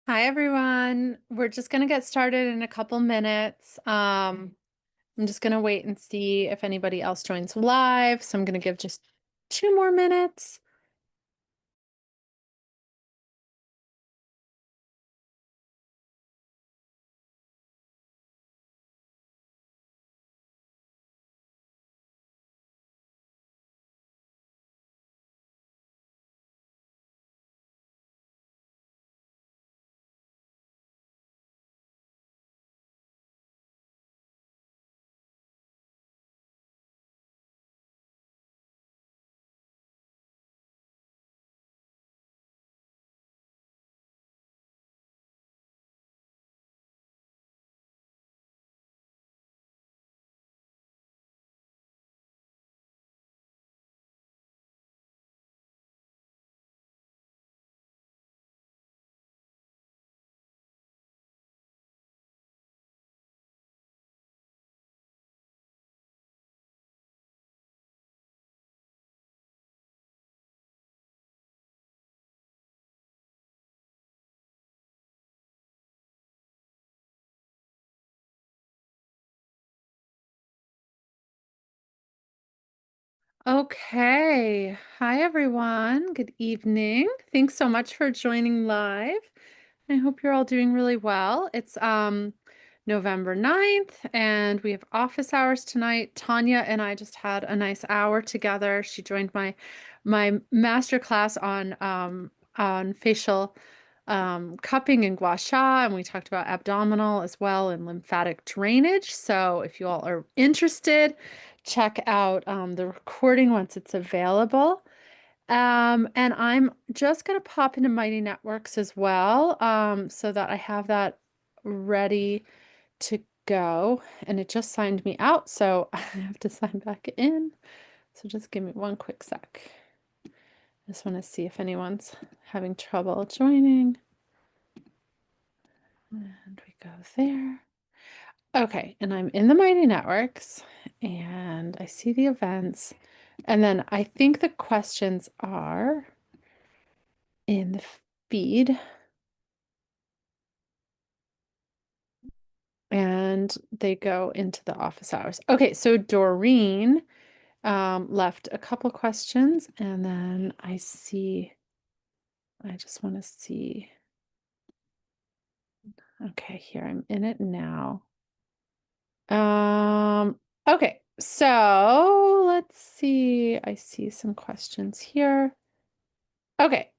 Hi, everyone. We're just going to get started in a couple minutes. I'm just going to wait and see if anybody else joins live. So I'm going to give just 2 more minutes. Okay. Hi, everyone. Good evening. Thanks so much for joining live. I hope you're all doing really well. It's November 9th, and we have office hours tonight. Tanya and I just had a nice hour together. She joined my master class on facial cupping and gua sha, and we talked about abdominal as well and lymphatic drainage. So if you all are interested, check out the recording once it's available. And I'm just going to pop into Mighty Networks as well, so that I have that ready to go. And it just signed me out, so I have to sign back in. So just give me one quick sec. I just want to see if anyone's having trouble joining. And we go there. Okay, and I'm in the Mighty Networks, and I see the events. And then I think the questions are in the feed. And they go into the office hours. Okay, so Doreen left a couple questions, and then I just want to see. Okay, here I'm in it now. Okay, so let's see. I see some questions here. Okay.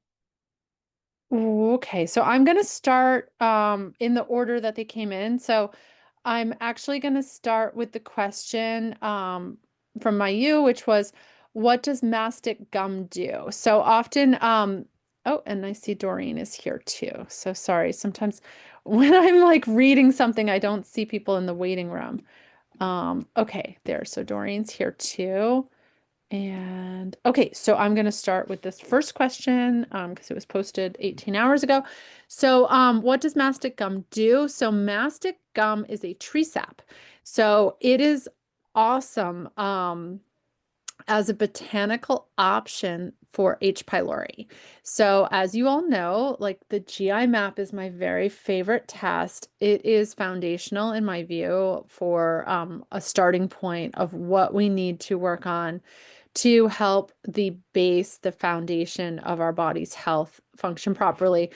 Okay, so I'm going to start in the order that they came in. So I'm actually going to start with the question from my you, which was, what does mastic gum do? So often, oh, and I see Doreen is here too. So sorry, sometimes when I'm like reading something, I don't see people in the waiting room. Okay, there. So Doreen's here too. And okay, so I'm going to start with this first question because it was posted 18 hours ago. So what does mastic gum do? So mastic gum is a tree sap. So it is awesome as a botanical option for H. pylori. So as you all know, like the GI map is my very favorite test. It is foundational in my view for a starting point of what we need to work on to help the base, the foundation of our body's health function properly.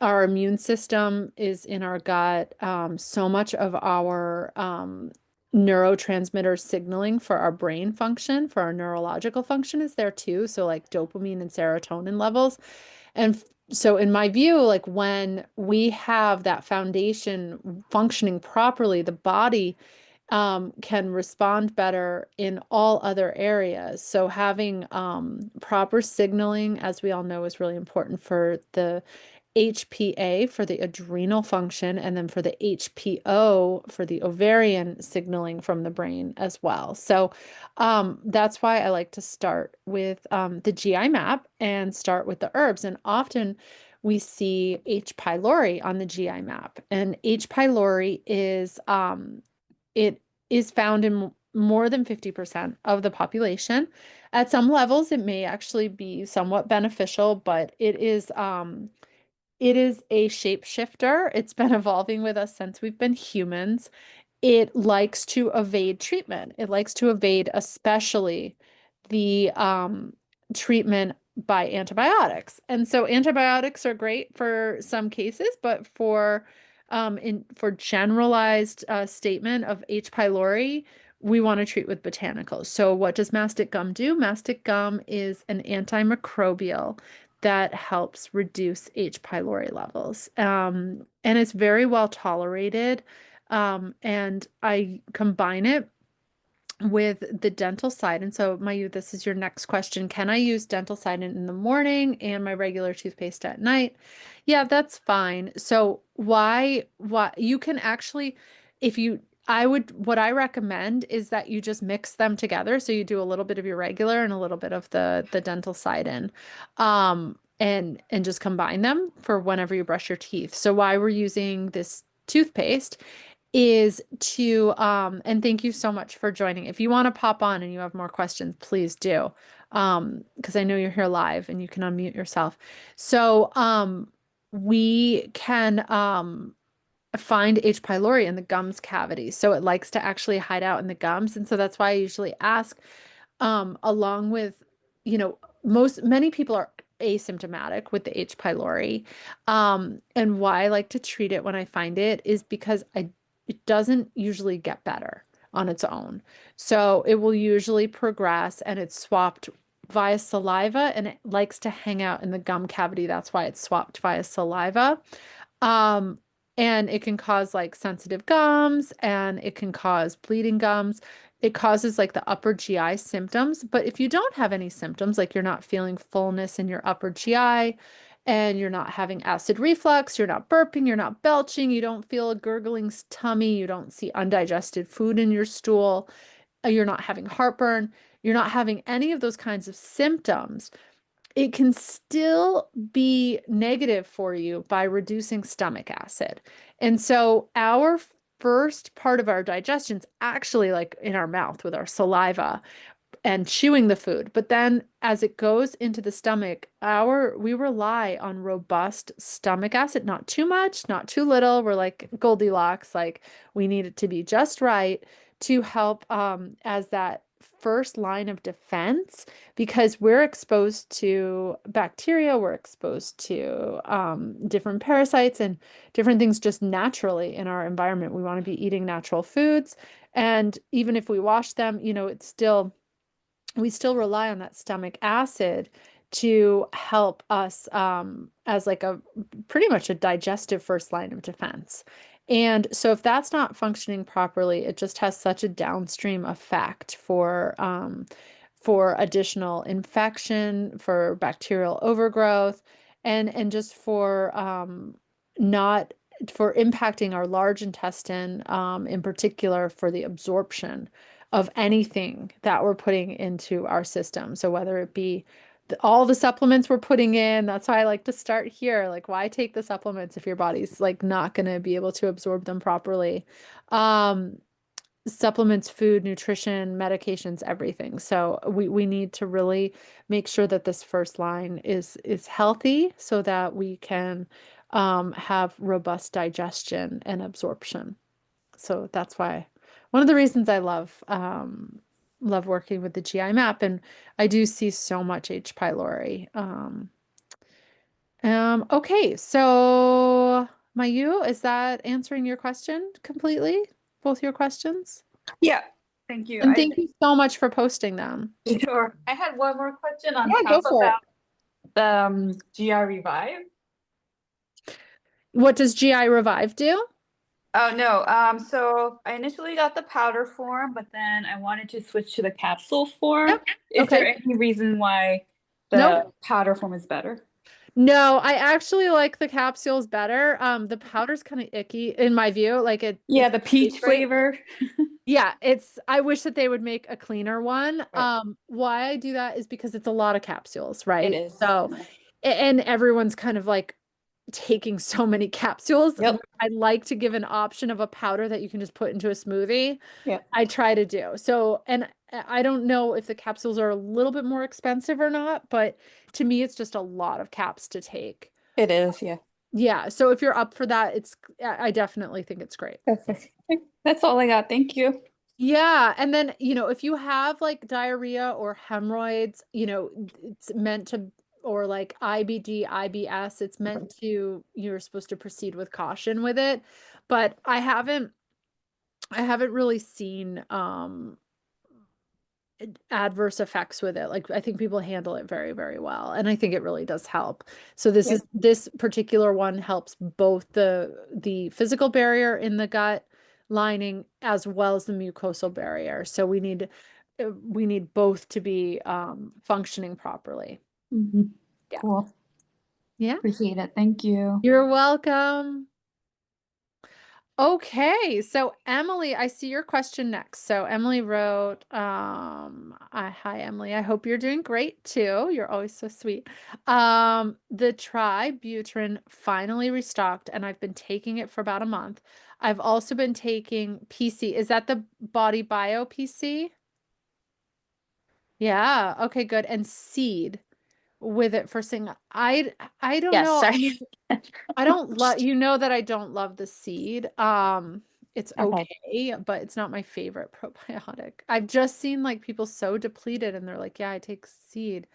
Our immune system is in our gut. So much of our neurotransmitter signaling for our brain function, for our neurological function is there too. So like dopamine and serotonin levels. And so in my view, like when we have that foundation functioning properly, the body can respond better in all other areas. So having proper signaling, as we all know, is really important for the HPA for the adrenal function, and then for the HPO for the ovarian signaling from the brain as well. So that's why I like to start with the GI map and start with the herbs. And often we see H. pylori on the GI map, and H. pylori is it is found in more than 50% of the population. At some levels, it may actually be somewhat beneficial, but it is a shapeshifter. It's been evolving with us since we've been humans. It likes to evade treatment. It likes to evade especially the treatment by antibiotics. And so antibiotics are great for some cases, but for generalized statement of H. pylori, we want to treat with botanicals. So what does mastic gum do? Mastic gum is an antimicrobial that helps reduce H. pylori levels. And it's very well tolerated. And I combine it with the dental side. And so, Mayu, this is your next question. Can I use dental side in the morning and my regular toothpaste at night? Yeah, that's fine. So why you can actually, if you, what I recommend is that you just mix them together. So you do a little bit of your regular and a little bit of the dental side in, and just combine them for whenever you brush your teeth. So why we're using this toothpaste is to and thank you so much for joining. If you want to pop on and you have more questions, please do. Because I know you're here live and you can unmute yourself. So we can find H. pylori in the gums cavity. So it likes to actually hide out in the gums. And so that's why I usually ask, along with, many people are asymptomatic with the H. pylori. And why I like to treat it when I find it is because it doesn't usually get better on its own. So it will usually progress and it's swapped via saliva and it likes to hang out in the gum cavity. That's why it's swapped via saliva. Um, and it can cause like sensitive gums and it can cause bleeding gums. It causes like the upper GI symptoms. But if you don't have any symptoms, like you're not feeling fullness in your upper GI and you're not having acid reflux, you're not burping, you're not belching, you don't feel a gurgling tummy, you don't see undigested food in your stool, you're not having heartburn, you're not having any of those kinds of symptoms, it can still be negative for you by reducing stomach acid. And so our first part of our digestion is actually like in our mouth with our saliva and chewing the food. But then as it goes into the stomach, we rely on robust stomach acid, not too much, not too little. We're like Goldilocks, like we need it to be just right to help as that first line of defense because we're exposed to bacteria, we're exposed to different parasites and different things just naturally in our environment. We want to be eating natural foods. And even if we wash them, we still rely on that stomach acid to help us as like a pretty much a digestive first line of defense. And so if that's not functioning properly, it just has such a downstream effect for additional infection, for bacterial overgrowth, and just for not for impacting our large intestine, in particular for the absorption of anything that we're putting into our system. So whether it be all the supplements we're putting in, that's why I like to start here. Like, why take the supplements if your body's like not going to be able to absorb them properly? Supplements, food, nutrition, medications, everything. So we need to really make sure that this first line is healthy so that we can have robust digestion and absorption. So that's why one of the reasons I love working with the GI map, and I do see so much H. pylori. Okay, so Mayu, is that answering your question completely? Both your questions? Yeah, thank you. And thank you so much for posting them. Sure. I had one more question on Yeah, go top for it. about the GI Revive. What does GI Revive do? Oh no. So I initially got the powder form, but then I wanted to switch to the capsule form. Yep. Is there Okay. any reason why Nope. the powder form is better? No, I actually like the capsules better. The powder's kind of icky in my view. Like Yeah, it the tastes peach great. flavor. Yeah, I wish that they would make a cleaner one. Right. Why I do that is because it's a lot of capsules, It right? is. So, and everyone's kind of like taking so many capsules. Yep. I'd like to give an option of a powder that you can just put into a smoothie. Yep. I try to do. So, and I don't know if the capsules are a little bit more expensive or not, but to me, it's just a lot of caps to take. It is, yeah. Yeah, so if you're up for that, I definitely think it's great. Perfect. That's all I got. Thank you. Yeah, and then, if you have like diarrhea or hemorrhoids, it's meant to, or like IBD, IBS, it's meant to, you're supposed to proceed with caution with it. But I haven't really seen adverse effects with it. Like I think people handle it very, very well, and I think it really does help. So Yeah. this particular one helps both the physical barrier in the gut lining as well as the mucosal barrier. So we need both to be functioning properly. Mhm. Yeah. Cool. Yeah. Appreciate it. Thank you. You're welcome. Okay, so Emily, I see your question next. So Emily wrote, hi Emily, I hope you're doing great too. You're always so sweet. The Tributyrin finally restocked and I've been taking it for about a month. I've also been taking PC. Is that the Body Bio PC? Yeah, okay, good. And Seed with it for sing. I don't Yes, know. I sorry. mean, I don't love, that I don't love the seed. It's Okay. okay, but it's not my favorite probiotic. I've just seen like people so depleted and they're like, yeah, I take seed.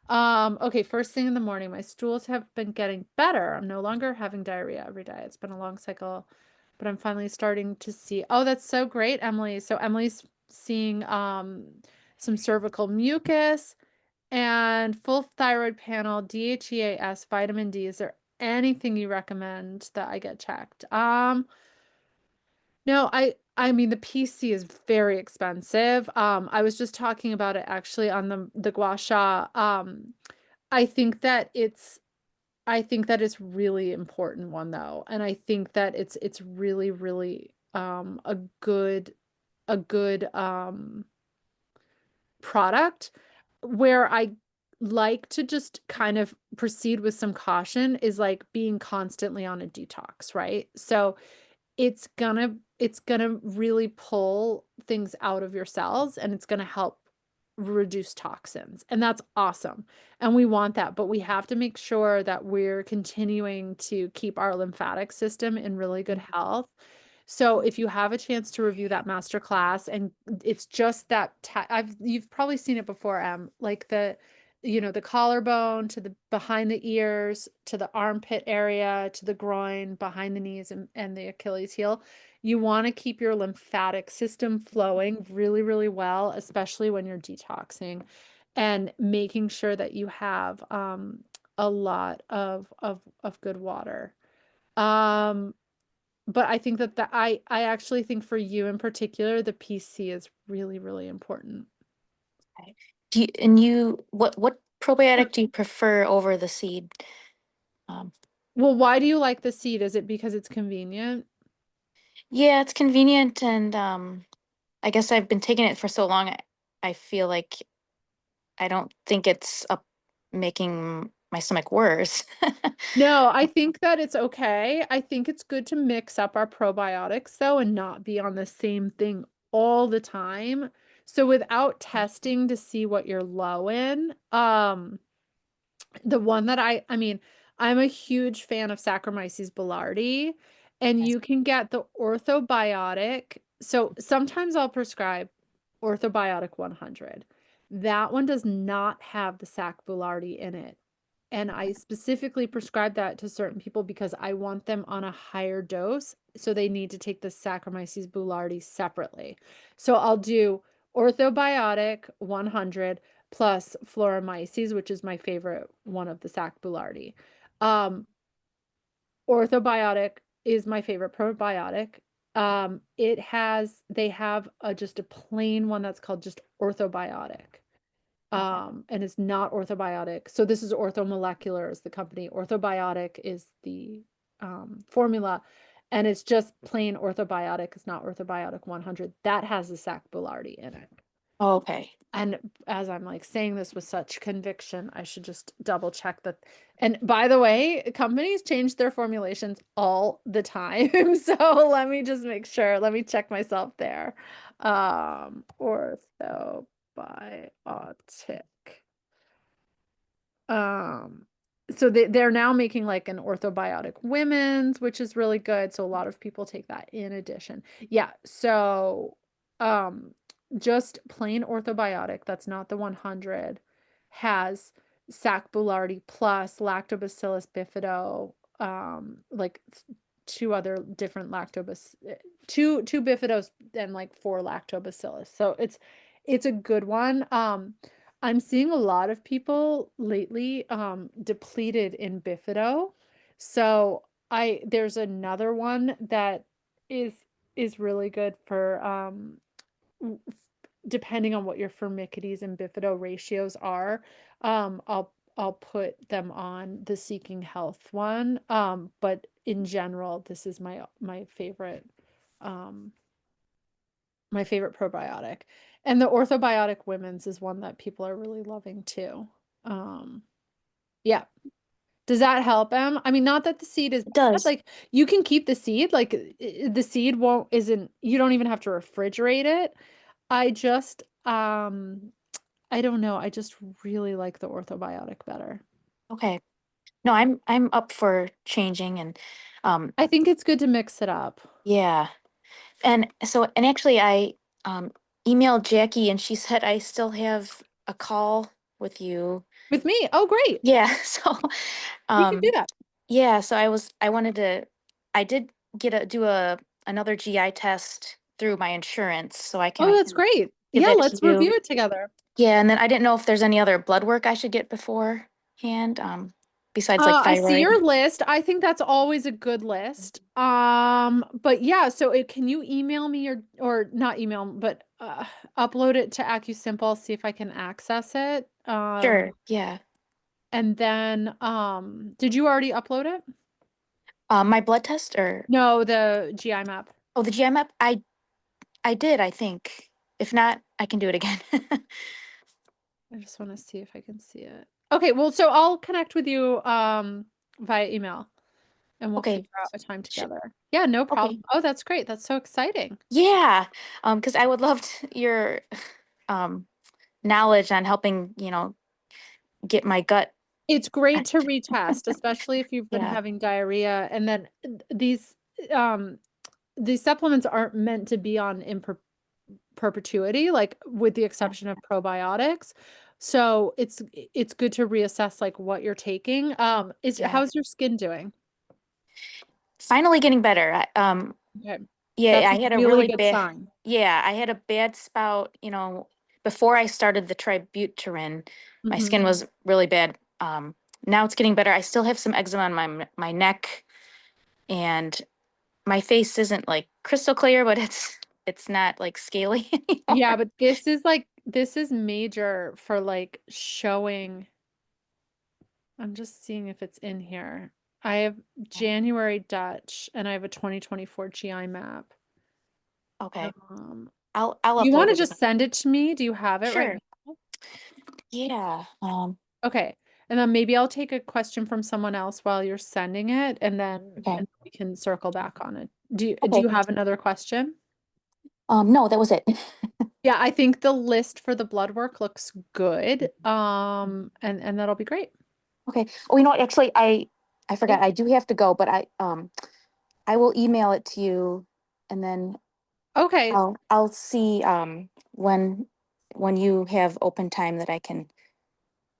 Okay, first thing in the morning, my stools have been getting better. I'm no longer having diarrhea every day. It's been a long cycle, but I'm finally starting to see. Oh, that's so great, Emily. So Emily's seeing some cervical mucus and full thyroid panel, DHEAS, vitamin D. Is there anything you recommend that I get checked? No, I mean the PC is very expensive. I was just talking about it actually on the gua sha. I think that it's really important one though, and I think that it's really really a good product. Where I like to just kind of proceed with some caution is like being constantly on a detox, right? So it's gonna really pull things out of your cells and it's gonna help reduce toxins. And that's awesome. And we want that, but we have to make sure that we're continuing to keep our lymphatic system in really good health. So if you have a chance to review that master class, and it's just that you've probably seen it before, like the collarbone to the behind the ears to the armpit area to the groin, behind the knees and the Achilles heel. You want to keep your lymphatic system flowing really, really well, especially when you're detoxing, and making sure that you have a lot of good water. Um, but I think I actually think for you in particular, the PC is really, really important. Okay. What probiotic do you prefer over the seed? Um, Well, why do you like the seed? Is it because it's convenient? yeah, it's convenient, and I guess I've been taking it for so long. I feel like I don't think it's up making my stomach worse. No, I think that it's okay. I think it's good to mix up our probiotics though and not be on the same thing all the time. So without testing to see what you're low in, the one that I mean, I'm a huge fan of Saccharomyces boulardii, and Yes. you can get the orthobiotic. So sometimes I'll prescribe orthobiotic 100. That one does not have the Sac boulardii in it. And I specifically prescribe that to certain people because I want them on a higher dose. So they need to take the Saccharomyces boulardii separately. So I'll do orthobiotic 100 plus Floromyces, which is my favorite one of the Sac boulardii. Um, Orthobiotic is my favorite probiotic. They have just a plain one that's called just orthobiotic. Okay. And it's not orthobiotic. So this is Orthomolecular is the company. Orthobiotic is the formula, and it's just plain orthobiotic. It's not orthobiotic 100. That has the Sac boulardii in it. Okay. And as I'm like saying this with such conviction, I should just double check that. And by the way, companies change their formulations all the time. So let me just make sure. Let me check myself there. Orthobiotic. Um, so they're now making like an orthobiotic women's, which is really good. So a lot of people take that in addition. Yeah. So um just plain orthobiotic, that's not the 100, has Sac Boulardii plus Lactobacillus bifido, like two other different two bifidos and like four lactobacillus. So it's a good one. I'm seeing a lot of people lately depleted in bifido. So there's another one that is is really good for depending on what your firmicutes and bifido ratios are. I'll put them on the Seeking Health one. But in general, this is um my favorite probiotic. And the orthobiotic women's is one that people are really loving too. Um, yeah. Does that help them? I mean, not that the seed is It bad, does. like you can keep the seed, like the seed won't isn't you don't even have to refrigerate it. I just I don't know. I just really like the orthobiotic better. Okay. No, I'm up for changing and um I think it's good to mix it up. yeah. And actually I um emailed Jackie and she said I still have a call with you. With me, oh great. Yeah, so We can do um that. yeah, so I wanted to I did do a another GI test through my insurance, so I Oh, can that's great. give Yeah, that to let's you. review it together. Yeah, and then I didn't know if there's any other blood work I should get beforehand, besides like I see thyroid. your list. I think that's always a good list. But yeah, so can you email me or not email, but upload it to AccuSimple, see if I can access it. Sure, yeah. And then did you already upload it? My blood test or No, the GI map. oh the GI map? I did, I think. If not, I can do it again. I just want to see if I can see it. Okay, well, so I'll connect with you via email and we'll Okay. figure out a time Sh together. Yeah, no okay. problem. Oh, that's great. That's so exciting. Yeah. Because I would love your um knowledge on helping, get my gut. It's great to retest, especially if you've been Yeah. having diarrhea. And then um these supplements aren't meant to be on in perpetuity, like with the Yeah. exception of probiotics. So it's good to reassess like what you're taking. Yeah. How's your skin doing? Finally getting better. Okay. Yeah, That's a I had a really really good bad, sign. yeah, I had a bad spout, before I started the tributyrin, my Mhm. skin was really bad. Now it's getting better. I still have some eczema on my neck and my face isn't like crystal clear, but it's not like scaly Yeah, anymore. but this is major for like showing. I'm just seeing if it's in here. I have January Dutch and I have a 2024 GI map. Okay. Um, I'll you upload want to it just again. send it to me? Do you have it right Sure. now? Yeah. Okay. And then maybe I'll take a question from someone else while you're sending it Okay. and we can circle back on it. Do Okay. you have another question? No, that was it. Yeah, I think the list for the blood work looks good. And that'll be great. Okay. Oh, what? Actually, I Yeah. forgot. I do have to go, but I will email it to you, and then Okay, I'll see when you have open time that I can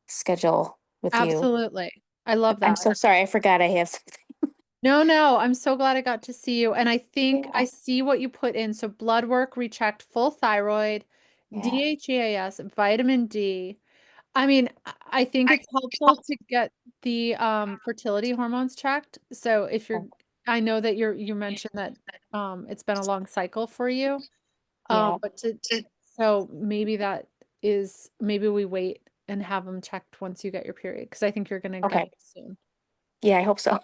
schedule with you. absolutely. I love I'm that. so sorry. I forgot I have something. No, no, I'm so glad I got to see you. And I think I Yeah. see what you put in. So blood work, rechecked full thyroid, Yeah. DHEAS, vitamin D. I mean, I think it's helpful to get the fertility hormones checked. So if you're, Oh, I know that you mentioned that it's been a long cycle for you. yeah. But so maybe we wait and have them checked once you get your period because I think you're gonna get Okay. it soon. Yeah, I hope so.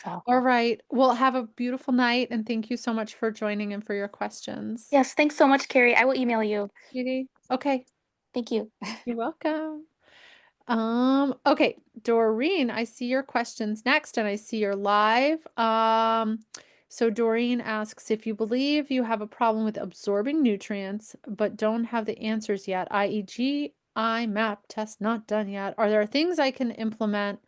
So, All right. Well, have a beautiful night and thank you so much for joining and for your questions. yes, thanks so much, Carrie. I will email you. Judy. Okay. Thank you. You're welcome. Okay, Doreen, I see your questions next and I see you're live. So Doreen asks if you believe you have a problem with absorbing nutrients but don't have the answers yet, i.e. IMAP test not done yet. Are there things I can implement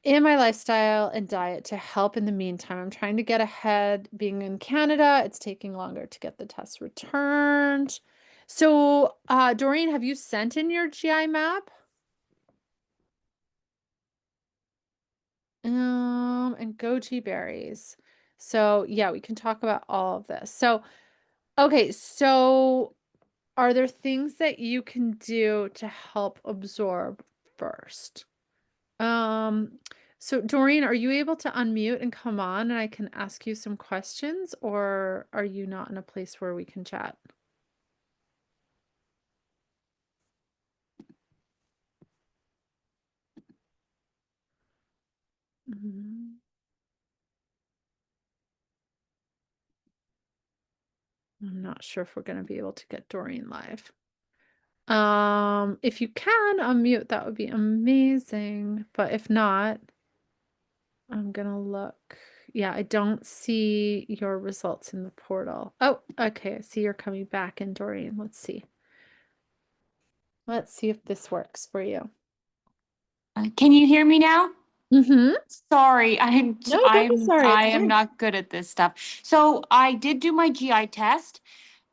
in my lifestyle and diet to help in the meantime? I'm trying to get ahead. Being in Canada, it's taking longer to get the tests returned. So, Doreen, have you sent in your GI map? And goji berries. So, yeah, we can talk about all of this. So, okay, so are there things that you can do to help absorb first? Um, so Doreen, are you able to unmute and come on and I can ask you some questions, or are you not in a place where we can chat? Mhm. I'm not sure if we're going to be able to get Doreen live. If you can unmute, that would be amazing. But if not, I'm gonna look. Yeah, I don't see your results in the portal. Oh, okay. I see you're coming back in, Doreen. Let's see. Let's see if this works for you. Can you hear me now? Mm-hmm. Sorry, I'm No, don't be I'm sorry. I It's am fine. not good at this stuff. So I did do my GI test.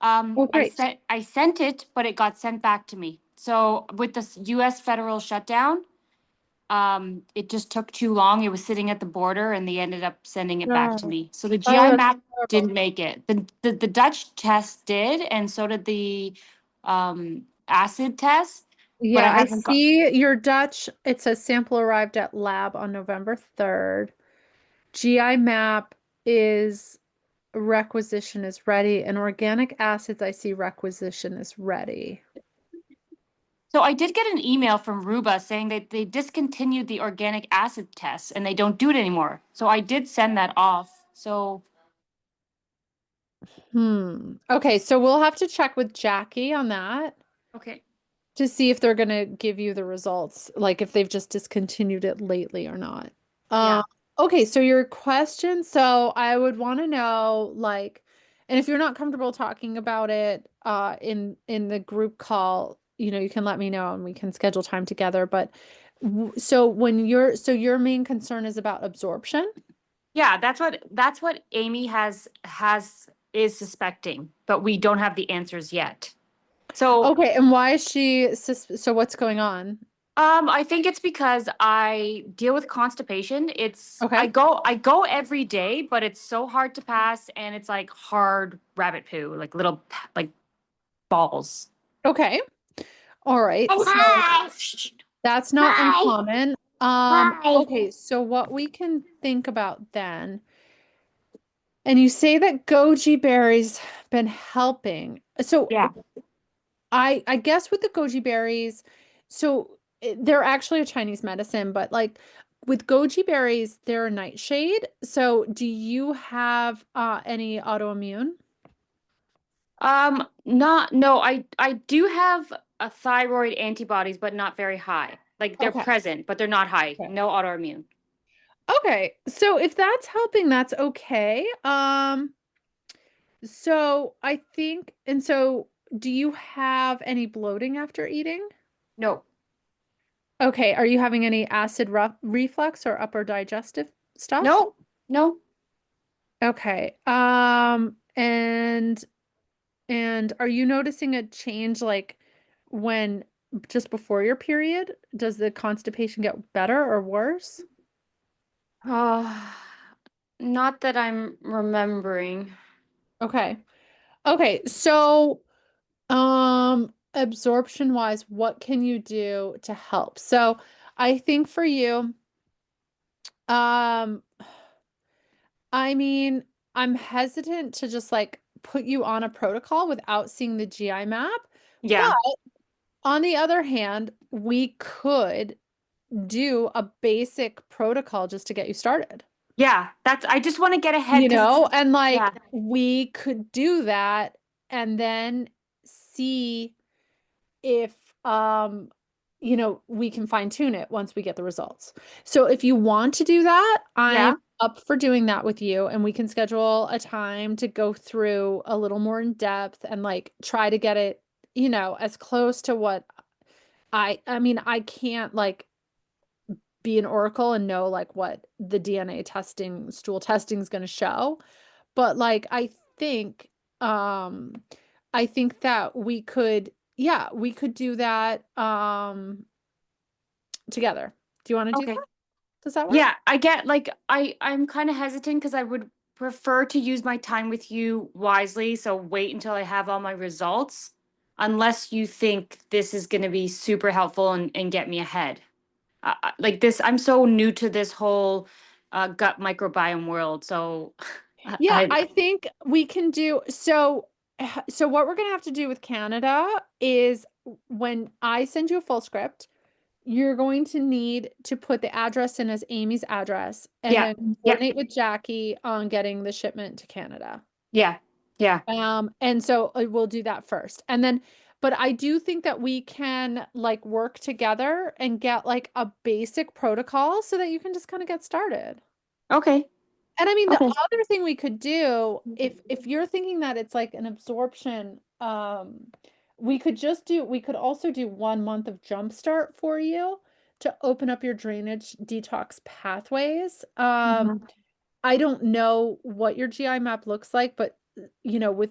Oh, great. I sent it, but it got sent back to me. So with the US federal shutdown, it just took too long. It was sitting at the border, and they ended up sending it back to No. me. So the Oh, GI that's map terrible. didn't make it. The Dutch test did, and so did the acid test. But I Yeah, I haven't got. see your Dutch. It says sample arrived at lab on November 3rd. GI map is requisition is ready, and organic acids, I see requisition is ready. So I did get an email from Ruba saying that they discontinued the organic acid tests and they don't do it anymore. So I did send that off. So Okay, so we'll have to check with Jackie on that okay. to see if they're gonna give you the results, like if they've just discontinued it lately or not. Yeah. Okay, so your question, so I would want to know, like, and if you're not comfortable talking about it in the group call, you can let me know and we can schedule time together. But so so your main concern is about absorption? Yeah, that's what Amy has is suspecting, but we don't have the answers yet. So Okay, and why is she so what's going on? I think it's because I deal with constipation. Okay. I go every day, but it's so hard to pass and it's like hard rabbit poo, like little like balls. Okay. All right. So Hi. that's not Hi. uncommon. Hi. Okay, so what we can think about then, and you say that goji berries been helping. So Yeah. I guess with the goji berries, so they're actually a Chinese medicine, but like with goji berries, they're a nightshade. So do you have any autoimmune? Not no, I do have a thyroid antibodies, but not very high. Like they're Okay. present, but they're not high. Okay. No autoimmune. Okay. So if that's helping, that's okay. So I think, and so do you have any bloating after eating? No. Okay. Are you having any acid reflux or upper digestive stuff? No. No. Okay. And are you noticing a change like when just before your period? Does the constipation get better or worse? Uh, not that I'm remembering. Okay. Okay. So absorption wise, what can you do to help? So I think for you, um, I mean, I'm hesitant to just like put you on a protocol without seeing the GI map. But Yeah. on the other hand, we could do a basic protocol just to get you started, Yeah. That's I just want to get ahead because it's and yeah. like we could do that and then see if we can fine tune it once we get the results. So if you want to do that, I'm Yeah. up for doing that with you and we can schedule a time to go through a little more in depth and like try to get it, as close to what I mean, I can't like be an oracle and know like what the DNA testing, stool testing is going to show. But like, um, I think that we could, yeah, we could do that, together. Do you want to do Okay. that? Does that work? Yeah, I get like I'm kind of hesitant because I would prefer to use my time with you wisely. So wait until I have all my results, unless you think this is going to be super helpful and get me ahead. Like this, I'm so new to this whole gut microbiome world. So Yeah, I think we can do so. So what we're gonna have to do with Canada is when I send you a full script, you're going to need to put the address in as Amy's address and yeah, then yeah, coordinate with Jackie on getting the shipment to Canada. yeah, yeah. And so we'll do that first. And then, but I do think that we can like work together and get like a basic protocol so that you can just kind of get started. Okay, And I mean, the okay. other thing we could do, if you're thinking that it's like an absorption, we could also do 1 month of jumpstart for you to open up your drainage detox pathways. Mhm. I don't know what your GI map looks like, but you know,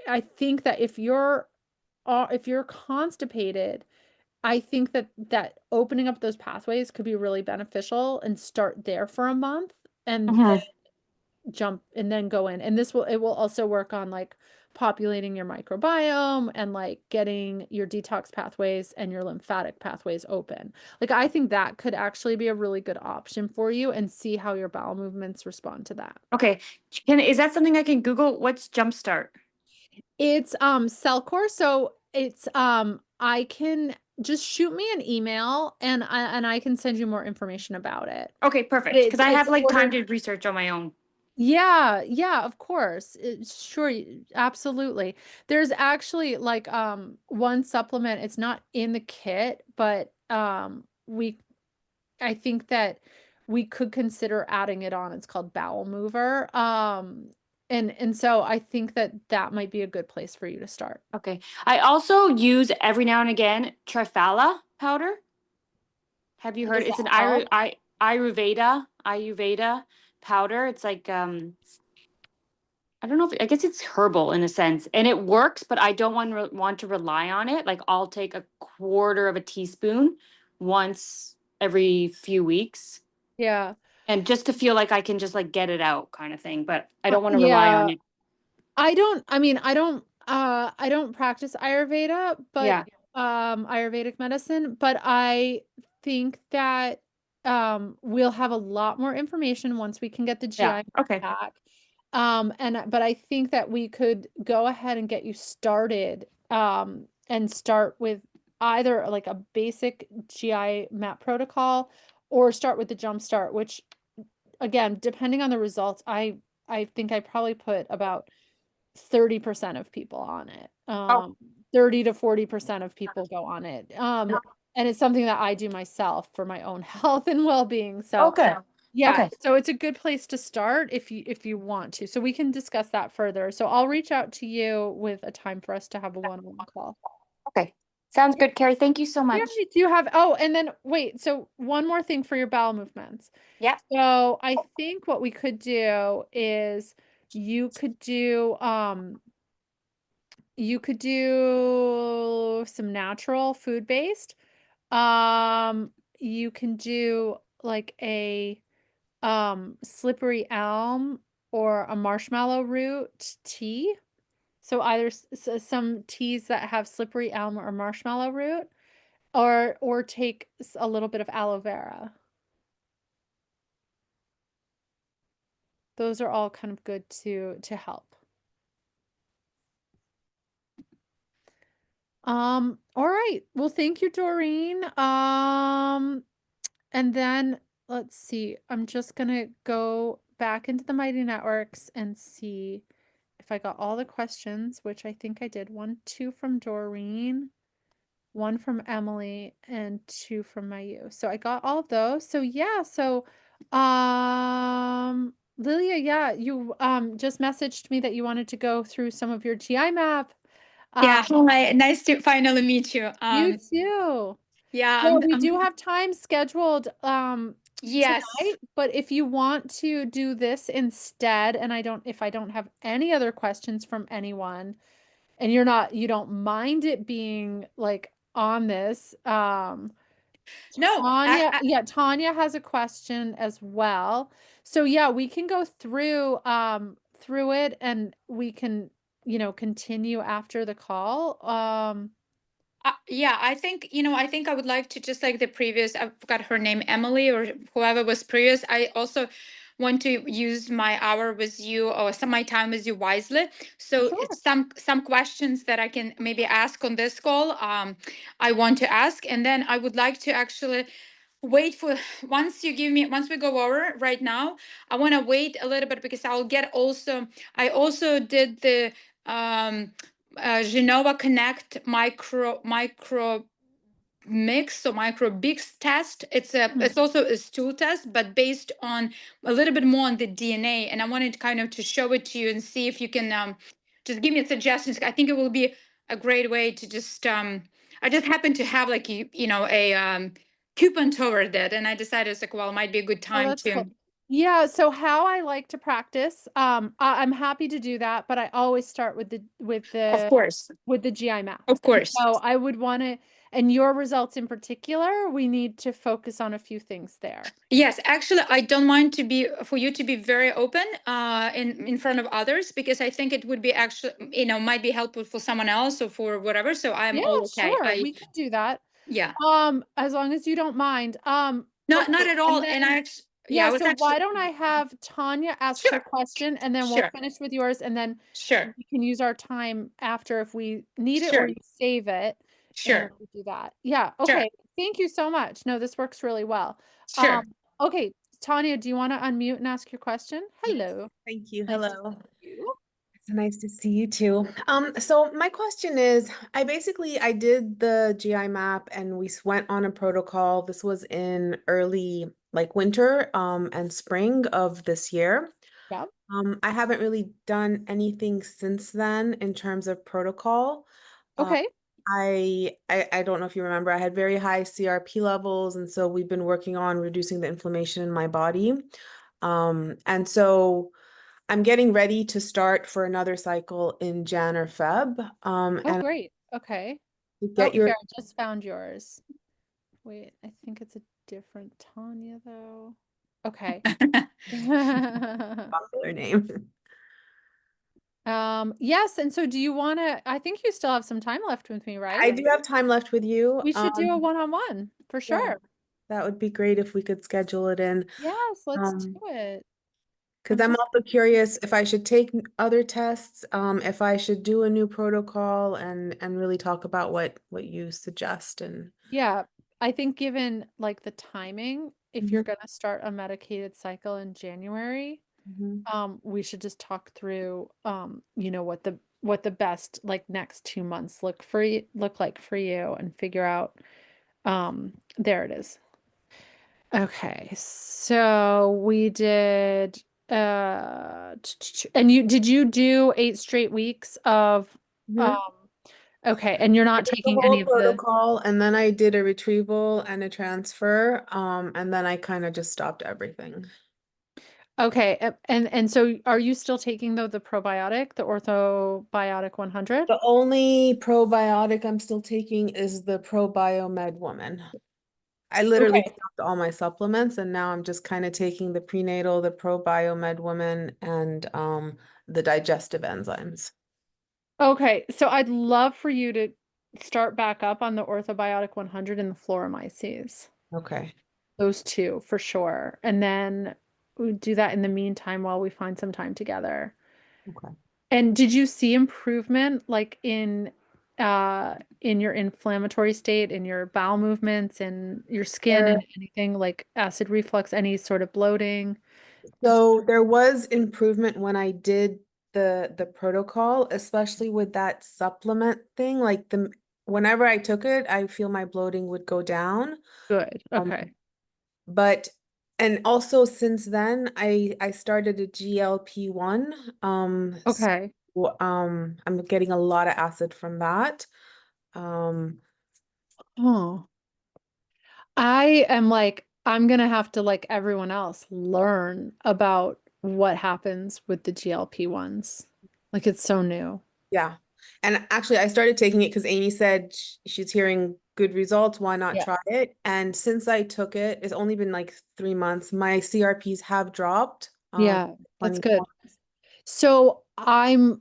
I think that if you're constipated, I think that opening up those pathways could be really beneficial and start there for a month and Mhm. jump and then go in. And it will also work on like populating your microbiome and like getting your detox pathways and your lymphatic pathways open. Like I think that could actually be a really good option for you and see how your bowel movements respond to that. Okay. Is that something I can Google? What's Jumpstart? It's Cellcore, so it's I can just shoot me an email and I can send you more information about it. Okay, But perfect. Because I it's have like time ordered. to research on my own. Yeah, yeah, of course. Sure, absolutely. There's actually like one supplement, it's not in the kit, but I think that we could consider adding it on. It's called Bowel Mover. And so I think that that might be a good place for you to start. Okay. I also use every now and again Triphala powder. Have you heard? Does It's an that help? Ayurveda powder. It's like I don't know if I guess it's herbal in a sense, and it works, but I don't want to rely on it. Like I'll take a quarter of a teaspoon once every few weeks, Yeah. and just to feel like I can just like get it out kind of thing. But I don't want to rely on Yeah. it. I don't practice Ayurveda, but Yeah. Ayurvedic medicine, but I think that we'll have a lot more information once we can get the Yeah. GI Okay. back. But I think that we could go ahead and get you started and start with either like a basic GI map protocol or start with the jump start, which again, depending on the results, I think I probably put about 30% of people on it. Oh. 30 to 40% of people go on it. And it's something that I do myself for my own health and well-being. So Okay. yeah, Okay. so it's a good place to start if you want to. So we can discuss that further. So I'll reach out to you with a time for us to have a one-on-one call. Okay. Sounds good, Carrie. Thank you so Yeah, much. do you have, oh, and then wait, so one more thing for your bowel movements. Yeah. So I think what we could do is you could do some natural food based. You can do like a slippery elm or a marshmallow root tea. So either some teas that have slippery elm or marshmallow root, or take a little bit of aloe vera. Those are all kind of good to help. All right. Well, thank you, Doreen. And then let's see. I'm just gonna go back into the Mighty Networks and see if I got all the questions, which I think I did. 1, 2 from Doreen, 1 from Emily, and 2 from Mayu. So I got all of those. So yeah, Lilia, yeah, you just messaged me that you wanted to go through some of your GI map Yeah, hi, nice to finally meet you. You too. Yeah, Yeah, we do have time scheduled yes. tonight, but if you want to do this instead, and if I don't have any other questions from anyone, and you don't mind it being like on this, No, Tanya has a question as well. So yeah, we can go through it and we can, continue after the call. yeah, I think, I think I would like to just like the previous, I forgot her name, Emily or whoever was previous. I also want to use my hour with you or my time with you wisely. So Sure. it's some questions that I can maybe ask on this call. I want to ask, and then I would like to actually wait for once we go over right now. I want to wait a little bit because I also did the Genova Connect micro mix, so micro bigs test. It's also a stool test, but based on a little bit more on the DNA, and I wanted kind of to show it to you and see if you can just give me suggestions. I think it will be a great way to just I just happen to have like a coupon toward that, and I decided it's like, well, it might be a good Oh, time that's to. cool. Yeah, so how I like to practice, I'm happy to do that, but I always start with Of course, the GI map. of course. So I would want to, and your results in particular, we need to focus on a few things there. Yes, actually, I don't mind for you to be very open in front of others, because I think it would be actually, might be helpful for someone else or for whatever. So I'm Yeah, all okay. sure. We can do that. Yeah. As long as you don't mind. Not Okay, at all. and And then yeah, I yeah, was so actually why don't I have Tanya ask her sure, question and then we'll sure, finish with yours and then sure, we can use our time after if we need it or sure, you save it and sure, we do that. Yeah, sure, okay. Thank you so much. No, this works really well. sure. Okay, Tanya, do you want to unmute and ask your question? Yes, Hello. thank you. Nice to Hello. see you. It's nice to see you too. So my question is, I did the GI map and we went on a protocol. This was in early like winter and spring of this year. Yeah. I haven't really done anything since then in terms of protocol. Okay. I don't know if you remember, I had very high CRP levels, and so we've been working on reducing the inflammation in my body. And so I'm getting ready to start for another cycle in Jan or Feb. Oh, And great. Okay. to Oh, get your here, I just found yours. Wait, I think it's a different Tanya though. Okay. popular name. Yes, and so do you want to, I think you still have some time left with me, I right? do have time left with you. We should do a one-on-one for Yeah, sure. that would be great if we could schedule it in. Yes, let's do it. Because I'm also curious if I should take other tests, if I should do a new protocol and really talk about what you suggest. And Yeah, I think given like the timing, if you're going to start a medicated cycle in January, we should just talk through what the best like next 2 months look like for you and figure out there it is. Okay, so we did and did you do 8 straight weeks of um okay, and you're I not did the taking any whole of the protocol, and then I did a retrieval and a transfer, and then I kind of just stopped everything. okay, and so are you still taking the probiotic, the orthobiotic 100? The only probiotic I'm still taking is the ProBiomed Woman. I literally Okay. stopped all my supplements, and now I'm just kind of taking the prenatal, the ProBiomed Woman, and the digestive enzymes. Okay, so I'd love for you to start back up on the orthobiotic 100 and the fluoromyces. Okay. Those two for sure. And then we do that in the meantime while we find some time together. Okay. And did you see improvement like in your inflammatory state, in your bowel movements, and your skin and anything like acid reflux, any sort of bloating? So there was improvement when I did the protocol, especially with that supplement thing. Like whenever I took it, I feel my bloating would go down. Good. Okay. But and also since then I started a GLP-1. Okay. I'm getting a lot of acid from that. Um, Oh, I am like, I'm gonna have to, like everyone else, learn about what happens with the GLP ones. Like it's so new. yeah. And actually, I started taking it because Amy said she's hearing good results. Why not Yeah. try it? And since I took it, it's only been like 3 months. My CRPs have dropped. Yeah, that's 20 good. points. So I'm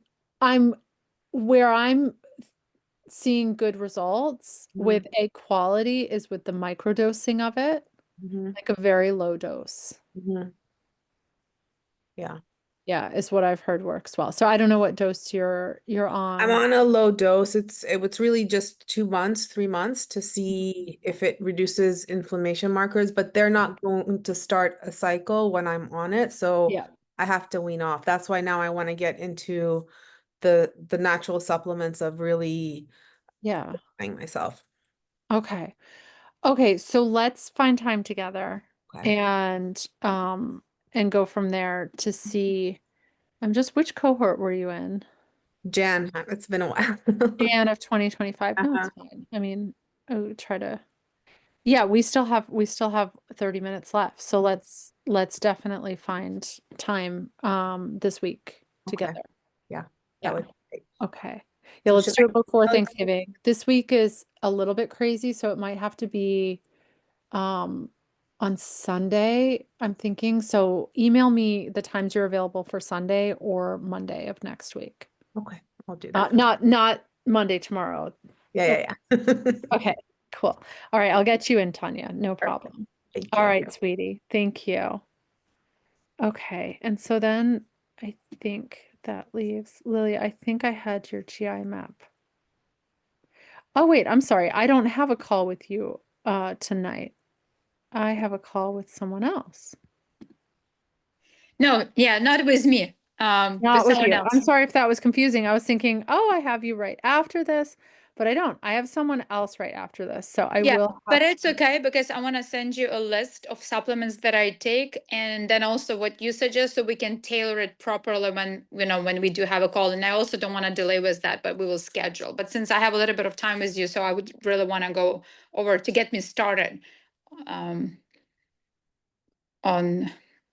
where I'm seeing good results Mhm, with a quality is with the microdosing of it, mhm, like a very low dose. mhm. Yeah. Yeah, is what I've heard works well. So I don't know what dose you're I'm on. on a low dose. It's really just 2 months, 3 months to see if it reduces inflammation markers, but they're not going to start a cycle when I'm on it. So Yeah. I have to wean off. That's why now I want to get into the natural supplements of really Yeah. buying myself. Okay. Okay, so let's find time together Okay. and go from there to see. I'm just, which cohort were you in? Jan, it's been a while. Jan of 2025. No, it's Uh-huh. fine. I mean, I would try to. Yeah, we still have 30 minutes left. So let's definitely find time this week Okay. together. Yeah, that Yeah. would be great. Okay. Yeah, So let's should do I it before email you? Thanksgiving. This week is a little bit crazy, so it might have to be um on Sunday, I'm thinking. So email me the times you're available for Sunday or Monday of next week. Okay, I'll do that. Not Monday, tomorrow. Yeah, yeah, yeah. Okay, cool. All right, I'll get you in, Tanya. No Perfect. problem. Thank All you. right, sweetie. Thank you. Okay, and so then I think that leaves Lily. I think I had your GI map. Oh, wait, I'm sorry. I don't have a call with you tonight. I have a call with someone else. No, yeah, not with me. With Not with someone you. I'm else. sorry if that was confusing. I was thinking, oh, I have you right after this, but I don't. I have someone else right after this. So I Yeah, will but have it's okay because I want to send you a list of supplements that I take and then also what you suggest so we can tailor it properly when, when we do have a call. And I also don't want to delay with that, but we will schedule. But since I have a little bit of time with you, so I would really want to go over to get me started on.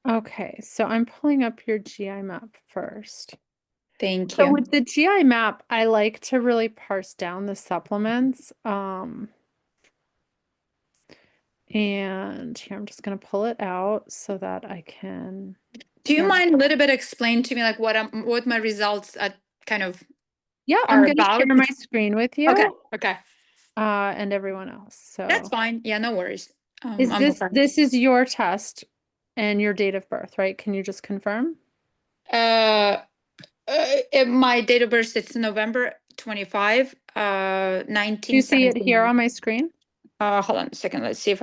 Okay, so I'm pulling up your GI map first. Thank So you. with the GI map, I like to really parse down the supplements. And here I'm just going to pull it out so that I can. Do you Here. mind a little bit explain to me like what my results kind of Yeah, I'm are going to about? share my screen with Okay, you, okay. and everyone else. That's So fine. Yeah, no worries. is I'm this okay. this is your test and your date of birth, right? Can you just confirm? My date of birth is November 25, Do you see it here 1979. on my screen? Hold on a second. Let's see if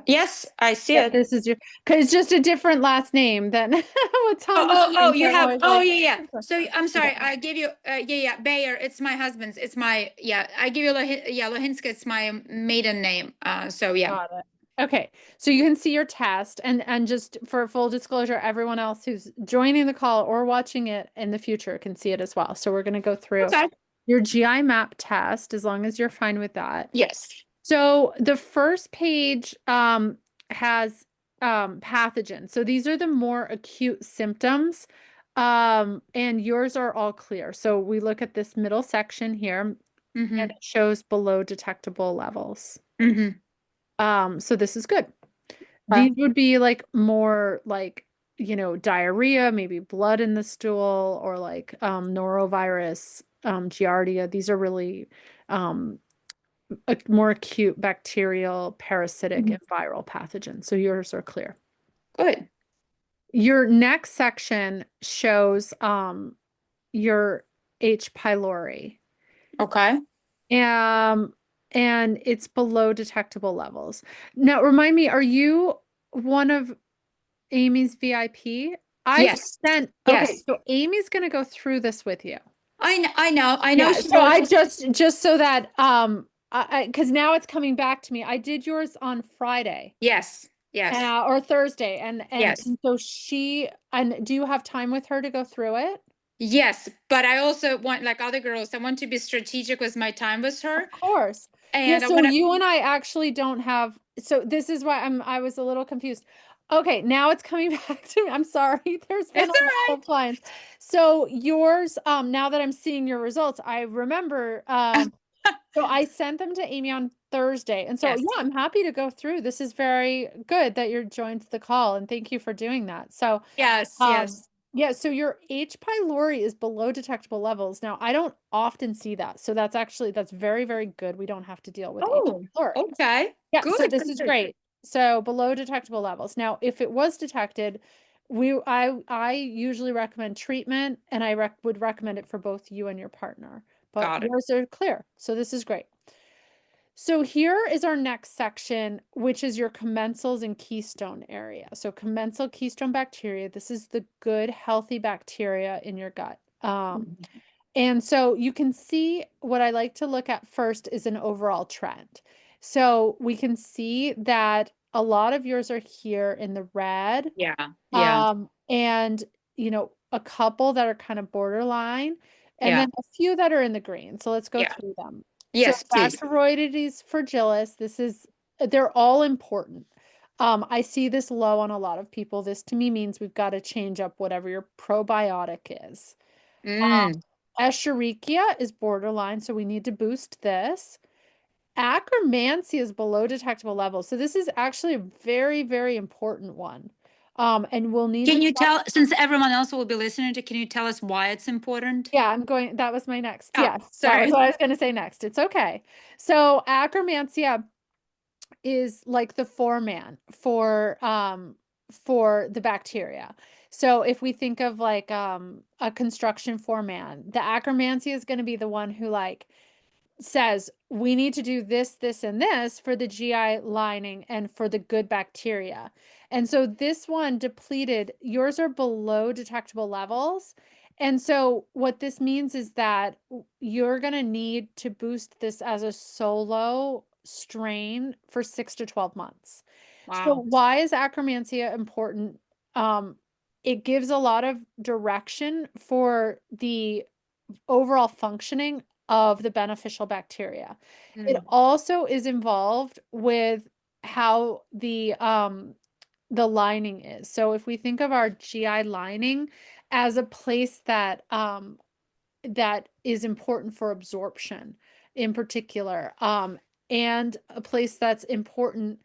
yes, I see Yep, it. this is your, because it's just a different last name than what's on the screen. So You I'm have, always like, yeah, yeah. okay. So I'm sorry, Yeah. I gave you, yeah, Bayer, it's my husband's, it's my, yeah, I give you, Lohinska, it's my maiden name. So yeah. Got it. Okay, so you can see your test, and just for full disclosure, everyone else who's joining the call or watching it in the future can see it as well. So we're going to go through Okay. your GI map test as long as you're fine with that. Yes. So the first page has pathogens. So these are the more acute symptoms, and yours are all clear. So we look at this middle section here, Mm-hmm. and it shows below detectable levels. Mm-hmm. So this is good. These would be like more like, diarrhea, maybe blood in the stool, or like norovirus, giardia. These are really more acute bacterial, parasitic, Mhm. and viral pathogens. So yours are clear. Good. Your next section shows your H. pylori. Okay. Um, and it's below detectable levels. Now, remind me, are you one of Amy's VIP? Yes. Okay, Yes. so Amy's going to go through this with you. I know Yeah, she so knows. I just so that because now it's coming back to me. I did yours on Friday, Yes. Yes. or Thursday, and Yes. so and do you have time with her to go through it? Yes, but I also want, like other girls, I want to be strategic with my time with her. Of course. Yeah, And I so want to, you and I actually don't have, so this is why I was a little confused. Okay, now it's coming back to me. I'm sorry. There's been it's a all right. lot of clients. So yours, now that I'm seeing your results, I remember, so I sent them to Amy on Thursday. And so, Yes. yeah, I'm happy to go through. This is very good that you're joined the call, and thank you for doing that. So, Yes, um, yes. yeah, so your H. pylori is below detectable levels. Now, I don't often see that. So that's very, very good. We don't have to deal with H. Oh, pylori. okay. Yeah, so Good. this is Good. great. So below detectable levels. Now, if it was detected, I usually recommend treatment, and I would recommend it for both you and your partner. But Got it. yours are clear. So this is great. So here is our next section, which is your commensals and keystone area. So commensal keystone bacteria, this is the good, healthy bacteria in your gut. Mhm. And so you can see what I like to look at first is an overall trend. So we can see that a lot of yours are here in the red, Yeah, yeah, and a couple that are kind of borderline, and yeah, then a few that are in the green. So let's go yeah. through them. So Yes, please. Bacteroidetes fragilis, they're all important. I see this low on a lot of people. This to me means we've got to change up whatever your probiotic is. Mm, Escherichia is borderline, so we need to boost this. Akkermansia is below detectable levels. So this is actually a very, very important one. And we'll need can to you talk. tell, since everyone else will be listening to, can you tell us why it's important? Yeah, that was my next. Oh, Yes, that was sorry. what I was going to say next. It's okay. So Akkermansia is like the foreman for the bacteria. So if we think of like a construction foreman, the Akkermansia is going to be the one who like says we need to do this, this, and this for the GI lining and for the good bacteria. And so this one depleted, yours are below detectable levels. And so what this means is that you're going to need to boost this as a solo strain for 6 to 12 months. So Wow. why is Akkermansia important? It gives a lot of direction for the overall functioning of the beneficial bacteria. It Mm, also is involved with how the lining is. So if we think of our GI lining as a place that is important for absorption in particular, and a place that's important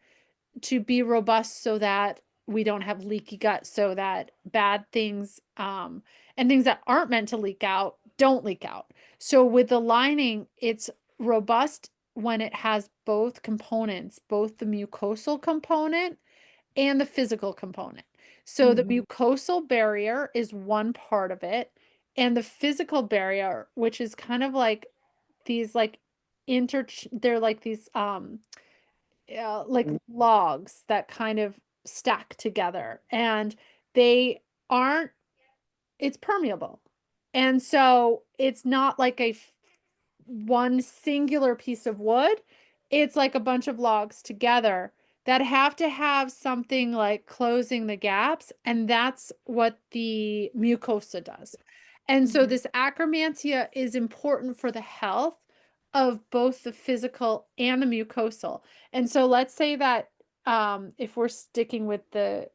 to be robust so that we don't have leaky gut, so that bad things and things that aren't meant to leak out don't leak out. So with the lining, it's robust when it has both components, both the mucosal component and the physical component. So the mhm. mucosal barrier is one part of it, and the physical barrier, which is kind of like these like they're like these like logs that kind of stack together, and they aren't it's permeable. And so it's not like one singular piece of wood. It's like a bunch of logs together that have to have something like closing the gaps, and that's what the mucosa does. And so Mhm. this acromantia is important for the health of both the physical and the mucosal. And so let's say that if we're sticking with the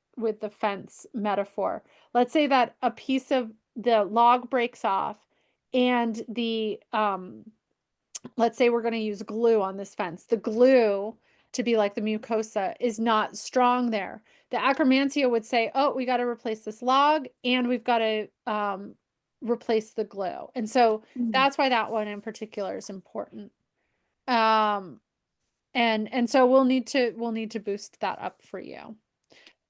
fence metaphor, let's say that a piece of the log breaks off, and the let's say we're going to use glue on this fence. The glue, to be like the mucosa, is not strong there. The acromantia would say, oh, we got to replace this log, and we've got to replace the glue. And so Mm. that's why that one in particular is important. Um, and so we'll need to boost that up for you.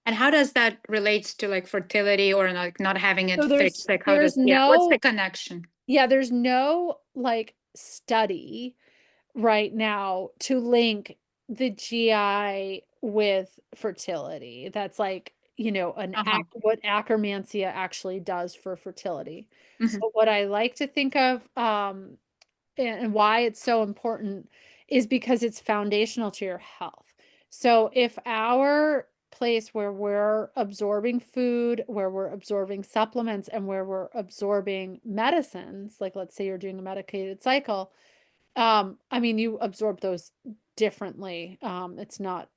And how does that relates to like fertility or like not having it So there's fixed? Like how does, there's yeah, what's no the connection? yeah, there's no like study right now to link the GI with fertility. That's like, Uh-huh. what acromantia actually does for fertility. Mhm. So what I like to think of, and why it's so important is because it's foundational to your health. So if our place where we're absorbing food, where we're absorbing supplements, and where we're absorbing medicines, like let's say you're doing a medicated cycle, I mean, you absorb those differently. It's not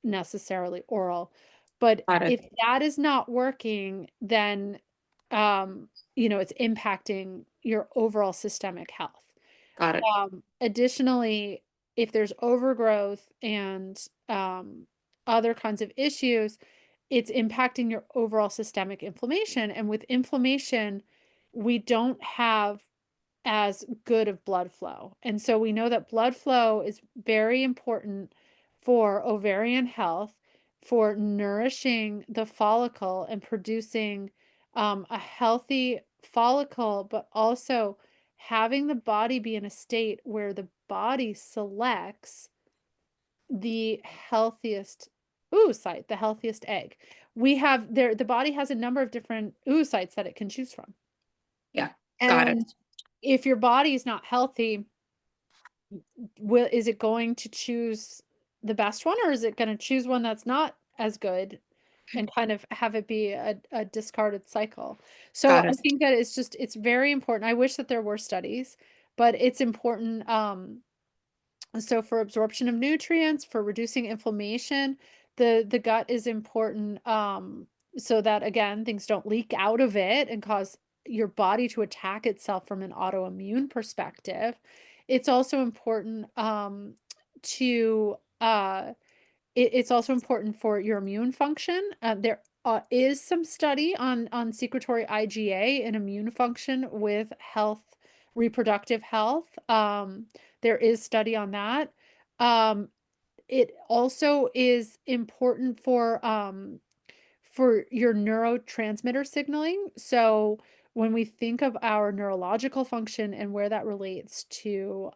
necessarily oral. But Got it. if that is not working, then it's impacting your overall systemic health. Got it. Additionally, if there's overgrowth and other kinds of issues, it's impacting your overall systemic inflammation. And with inflammation, we don't have as good of blood flow. And so we know that blood flow is very important for ovarian health, for nourishing the follicle and producing a healthy follicle, but also having the body be in a state where the body selects the healthiest oocyte, the healthiest egg. We have there, the body has a number of different oocytes that it can choose from. Yeah. Got it. And if your body is not healthy, is it going to choose the best one, or is it going to choose one that's not as good and kind of have it be a discarded cycle? So Got I it. think that it's very important. I wish that there were studies, but it's important. So for absorption of nutrients, for reducing inflammation, the gut is important, so that again, things don't leak out of it and cause your body to attack itself from an autoimmune perspective. It's also important to it's also important for your immune function. There is some study on secretory IgA and immune function with health, reproductive health. There is study on that. Um, it also is important for your neurotransmitter signaling. So when we think of our neurological function and where that relates to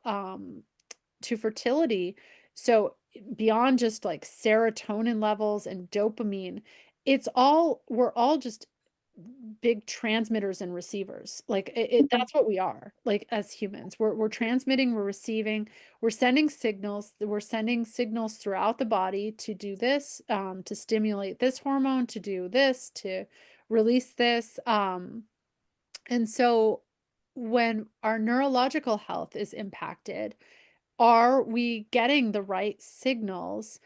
fertility, so beyond just like serotonin levels and dopamine, we're all just big transmitters and receivers. Like that's what we are, like as humans. We're transmitting, we're receiving, we're sending signals throughout the body to do this, to stimulate this hormone, to do this, to release this. And so when our neurological health is impacted, are we getting the right signals,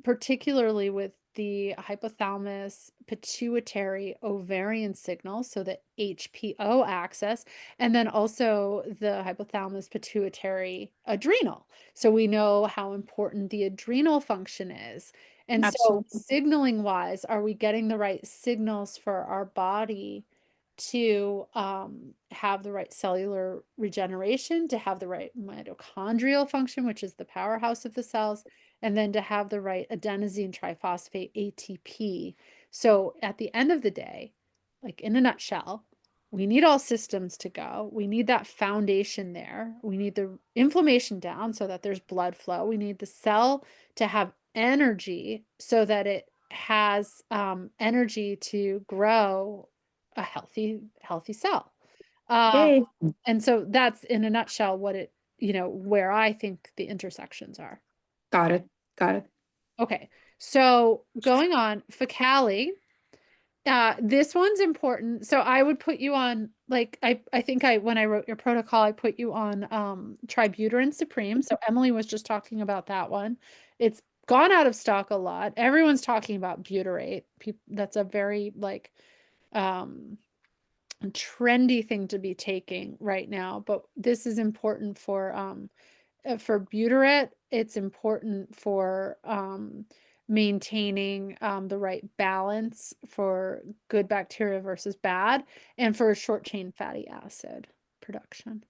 particularly with the hypothalamus pituitary ovarian signal, so the HPO axis, and then also the hypothalamus pituitary adrenal. So we know how important the adrenal function is. And so Absolutely. signaling wise, are we getting the right signals for our body to have the right cellular regeneration, to have the right mitochondrial function, which is the powerhouse of the cells, and then to have the right adenosine triphosphate ATP. So at the end of the day, like in a nutshell, we need all systems to go. We need that foundation there. We need the inflammation down so that there's blood flow. We need the cell to have energy so that it has energy to grow a healthy cell. Yay. And so that's in a nutshell what where I think the intersections are. Got it. Got it. Okay, so going on, Fecali, this one's important. So I would put you on, like, I think when I wrote your protocol, I put you on Tributerin Supreme. So Emily was just talking about that one. It's gone out of stock a lot. Everyone's talking about butyrate. That's a very like trendy thing to be taking right now, but this is important for butyrate. It's important for maintaining the right balance for good bacteria versus bad, and for short chain fatty acid production.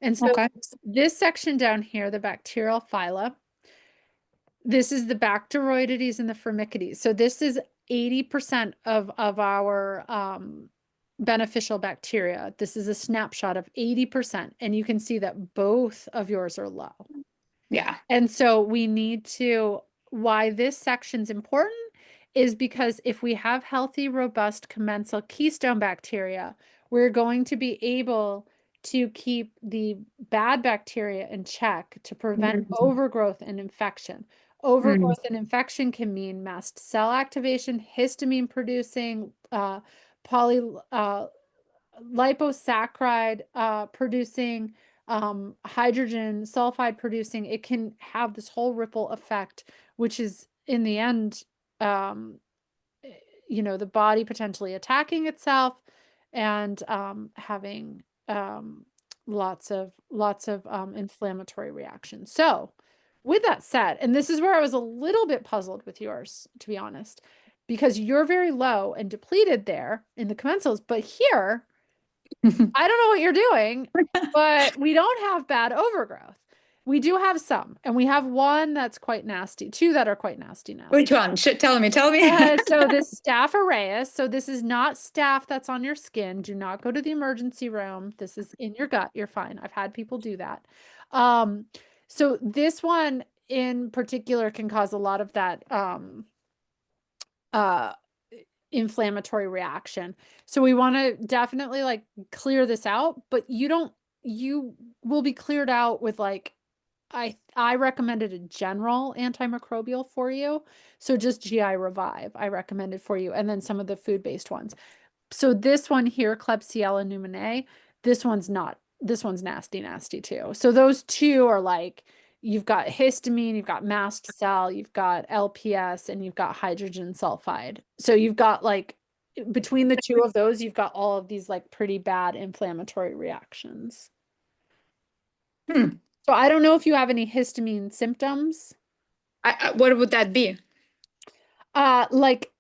And so Okay. this section down here, the bacterial phyla, this is the Bacteroidetes and the Firmicutes. So this is 80% of our beneficial bacteria. This is a snapshot of 80%, and you can see that both of yours are low. Yeah. And so we need to, why this section's important is because if we have healthy, robust commensal keystone bacteria, we're going to be able to keep the bad bacteria in check to prevent overgrowth and infection. Overgrowth and infection can mean mast cell activation, histamine producing, poly liposaccharide producing, hydrogen sulfide producing. It can have this whole ripple effect, which is in the end, the body potentially attacking itself and having lots of inflammatory reactions. So with that said, and this is where I was a little bit puzzled with yours, to be honest, because you're very low and depleted there in the commensals, but here, I don't know what you're doing, but we don't have bad overgrowth. We do have some, and we have one that's quite nasty, two that are quite nasty now. Which one? Tell me. So this Staph aureus, so this is not staph that's on your skin. Do not go to the emergency room. This is in your gut. You're fine. I've had people do that. So this one in particular can cause a lot of that inflammatory reaction. So we want to definitely like clear this out, but you will be cleared out with like, I recommended a general antimicrobial for you. So just GI Revive, I recommended for you. And then some of the food-based ones. So this one here, Klebsiella pneumoniae, this one's nasty too. So those two are like, you've got histamine, you've got mast cell, you've got LPS, and you've got hydrogen sulfide. So you've got like, between the two of those, you've got all of these like pretty bad inflammatory reactions. So I don't know if you have any histamine symptoms. What would that be? Like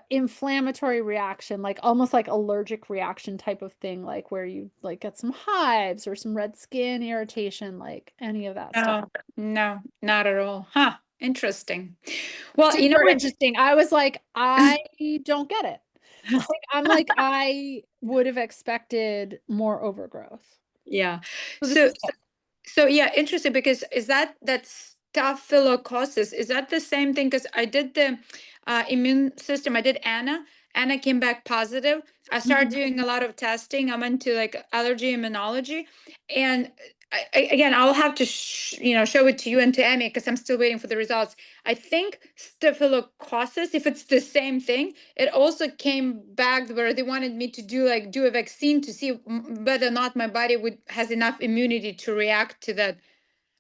inflammatory reaction, like almost like allergic reaction type of thing, like where you like get some hives or some red skin irritation, like any of that stuff. No, not at all. Huh. Interesting. Well, Super interesting. I was like, I don't get it. Like, I would have expected more overgrowth. Yeah. So So yeah, interesting, because is that staphylococcus, is that the same thing? Because I did the immune system, I did Anna. Anna came back positive. I started doing a lot of testing. I'm into like allergy immunology, and again, I'll have to show it to you and to Emmy because I'm still waiting for the results. I think staphylococcus, if it's the same thing, it also came back where they wanted me to do a vaccine to see whether or not my body has enough immunity to react to that.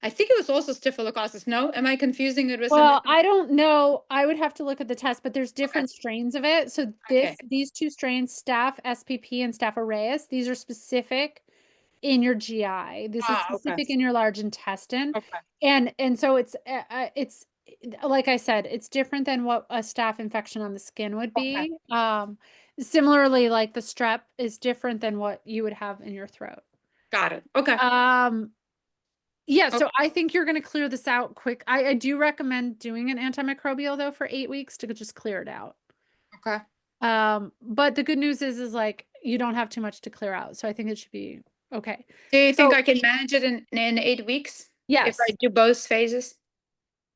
I think it was also staphylococcus. No, am I confusing it with something? well, I don't know. I would have to look at the test, but there's different strains of it. So these two strains, Staph SPP and Staph aureus, these are specific in your GI. This is specific in your large intestine. And so it's like I said, it's different than what a staph infection on the skin would be. Similarly, like the strep is different than what you would have in your throat. Got it. Okay. Yeah, so I think you're going to clear this out quick. I do recommend doing an antimicrobial though for 8 weeks to just clear it out. Okay. But the good news is like you don't have too much to clear out. So I think it should be okay. Do you think I can manage it in 8 weeks? Yes. If I do both phases?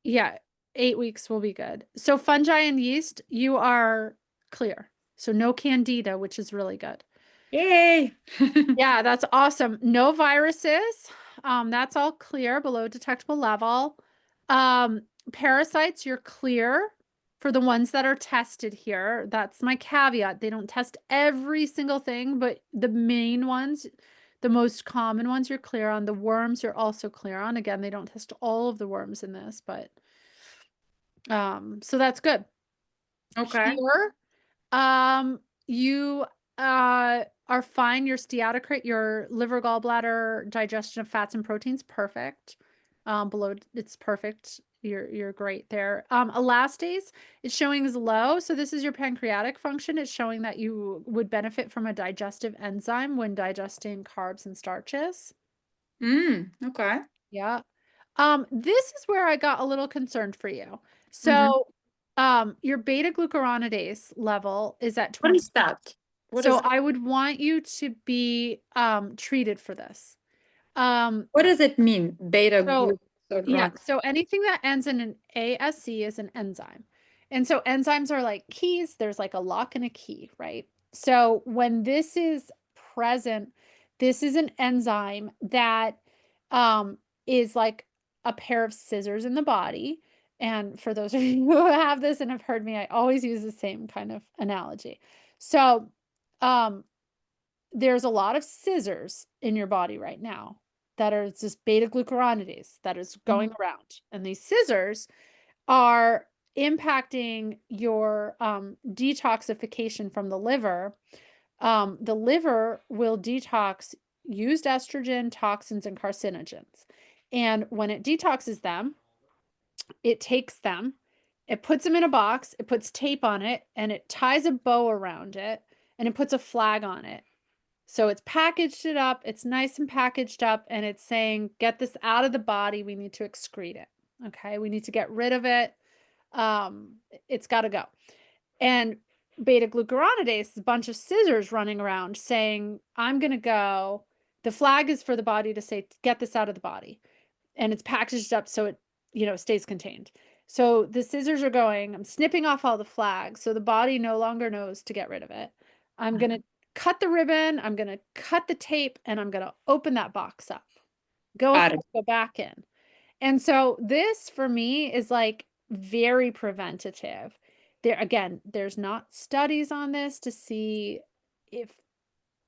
Yeah, 8 weeks will be good. So fungi and yeast, you are clear. So no candida, which is really good. Yay. Yeah, that's awesome. No viruses. That's all clear, below detectable level. Parasites, you're clear for the ones that are tested here. That's my caveat. They don't test every single thing, but the main ones, the most common ones, you're clear on. The worms, you're also clear on. Again, they don't test all of the worms in this, but so that's good. Okay. Here, you are fine. Your steatocrit, your liver, gallbladder, digestion of fats and proteins, perfect. Below, it's perfect. You're great there. Elastase, it's showing is low. So this is your pancreatic function. It's showing that you would benefit from a digestive enzyme when digesting carbs and starches. Okay. Yeah. This is where I got a little concerned for you. So, your beta glucuronidase level is at 20. What is that? So I would want you to be treated for this. What does it mean? Beta So yeah, glucuronidase. so anything that ends in an ASC is an enzyme. And so enzymes are like keys, there's like a lock and a key, right? So when this is present, this is an enzyme that is like a pair of scissors in the body And for those of you who have this and have heard me, I always use the same kind of analogy. So, there's a lot of scissors in your body right now that are just beta glucuronidase that is going around. And these scissors are impacting your detoxification from the liver. The liver will detox used estrogen, toxins, and carcinogens. And when it detoxes them, it takes them, it puts them in a box, it puts tape on it, and it ties a bow around it, and it puts a flag on it. So it's packaged it up, it's nice and packaged up, and it's saying, get this out of the body, we need to excrete it. Okay, we need to get rid of it. It's got to go. And beta glucuronidase is a bunch of scissors running around saying, I'm going to go. The flag is for the body to say, get this out of the body. And it's packaged up so it, stays contained. So the scissors are going, I'm snipping off all the flags. So the body no longer knows to get rid of it. I'm going to cut the ribbon, I'm going to cut the tape, and I'm going to open that box up. Go back in. And so this for me is like very preventative. There again, there's not studies on this to see if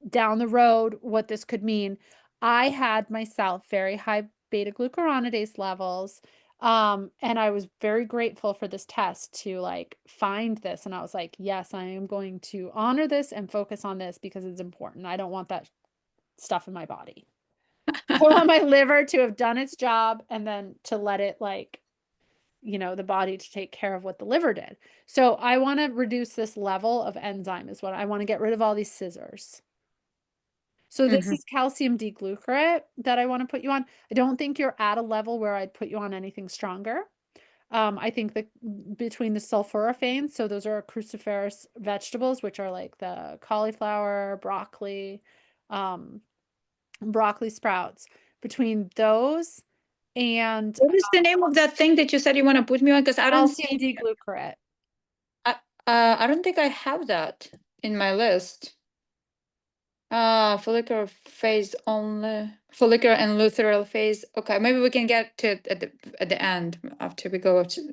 down the road what this could mean. I had myself very high beta glucuronidase levels. And I was very grateful for this test to like find this. And I was like, yes, I am going to honor this and focus on this because it's important. I don't want that stuff in my body. I want my liver to have done its job and then to let it like, the body to take care of what the liver did. So I want to reduce this level of enzyme is what I want to get rid of all these scissors. So this is calcium D-glucarate that I want to put you on. I don't think you're at a level where I'd put you on anything stronger. I think that between the sulforaphanes, so those are cruciferous vegetables, which are like the cauliflower, broccoli sprouts. Between those and What is the name of that thing that you said you want to put me on? Because I don't calcium see. D-glucarate. I don't think I have that in my list. Follicular phase only, follicular and luteal phase. Okay, maybe we can get to it at the end after we go to,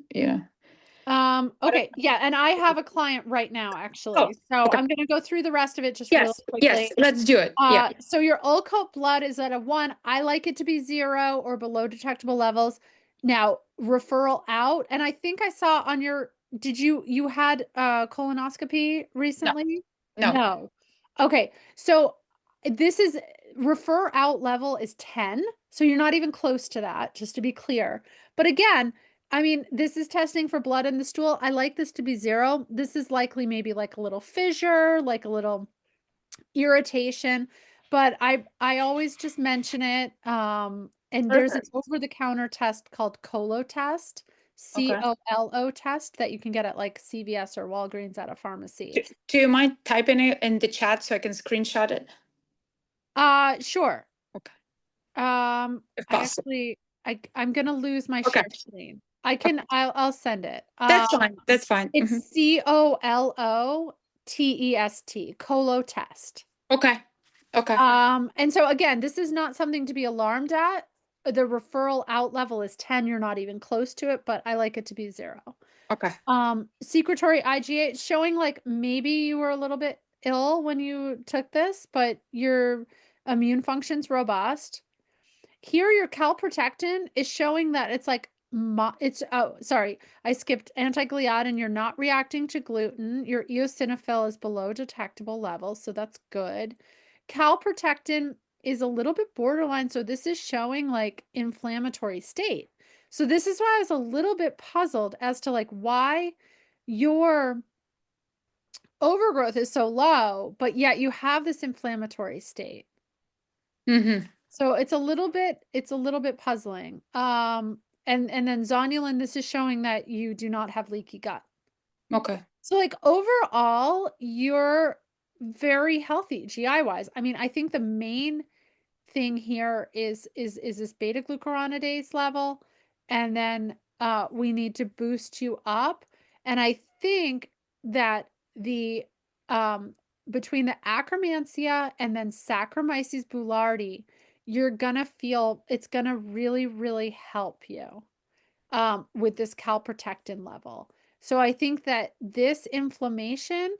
Okay, yeah, and I have a client right now, actually. So okay. I'm going to go through the rest of it just really quickly. Yes, let's do it. Yeah. So your Ulcoat blood is at a 1. I like it to be 0 or below detectable levels. Now, referral out, and I think I saw on your, you had a colonoscopy recently? No. Okay, so this is refer out level is 10. So you're not even close to that, just to be clear. But again, I mean, this is testing for blood in the stool. I like this to be 0. This is likely maybe like a little fissure, like a little irritation, but I always just mention it. And there's an over-the-counter test called Colo test, COLO test that you can get at like CVS or Walgreens at a pharmacy. Do you mind typing it in the chat so I can screenshot it? Sure. Okay. If possible. I'm gonna lose my share screen. I'll send it. That's fine. That's fine. It's COLOTEST, Colo test. Okay. And so again, this is not something to be alarmed at. The referral out level is 10. You're not even close to it, but I like it to be 0. Okay. Secretory IgA, it's showing like maybe you were a little bit ill when you took this, but your immune function's robust. Here, your calprotectin is showing that it's like, I skipped anti-gliadin. You're not reacting to gluten. Your eosinophil is below detectable levels, so that's good. Calprotectin is a little bit borderline, so this is showing like inflammatory state. So this is why I was a little bit puzzled as to like why your overgrowth is so low, but yet you have this inflammatory state. So it's a little bit puzzling. And then zonulin, this is showing that you do not have leaky gut. Okay. So like overall, you're very healthy GI wise. I mean, I think the main thing here is this beta glucuronidase level, and then we need to boost you up. And I think that the between the Akkermansia and then Saccharomyces boulardii, you're gonna feel it's gonna really, really help you. with this calprotectin level. So I think that this inflammation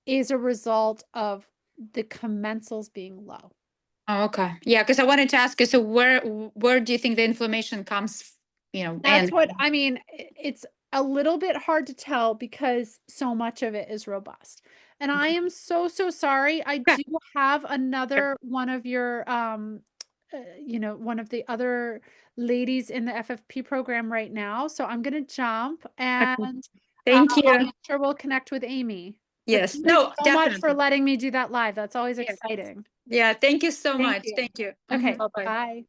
is a result of the commensals being low. Oh, okay. Yeah, because I wanted to ask you, so where do you think the inflammation comes, That's what I mean. It's a little bit hard to tell because so much of it is robust. And I am so sorry. I do have another one of your one of the other ladies in the FFP program right now. So I'm going to jump and Thank you. I'm sure we'll connect with Amy. But Yes. thank No, you so much for definitely. letting me do that live. That's always Yes. exciting. Yeah, thank you so Thank much. you. Thank you. Okay, Bye-bye. bye.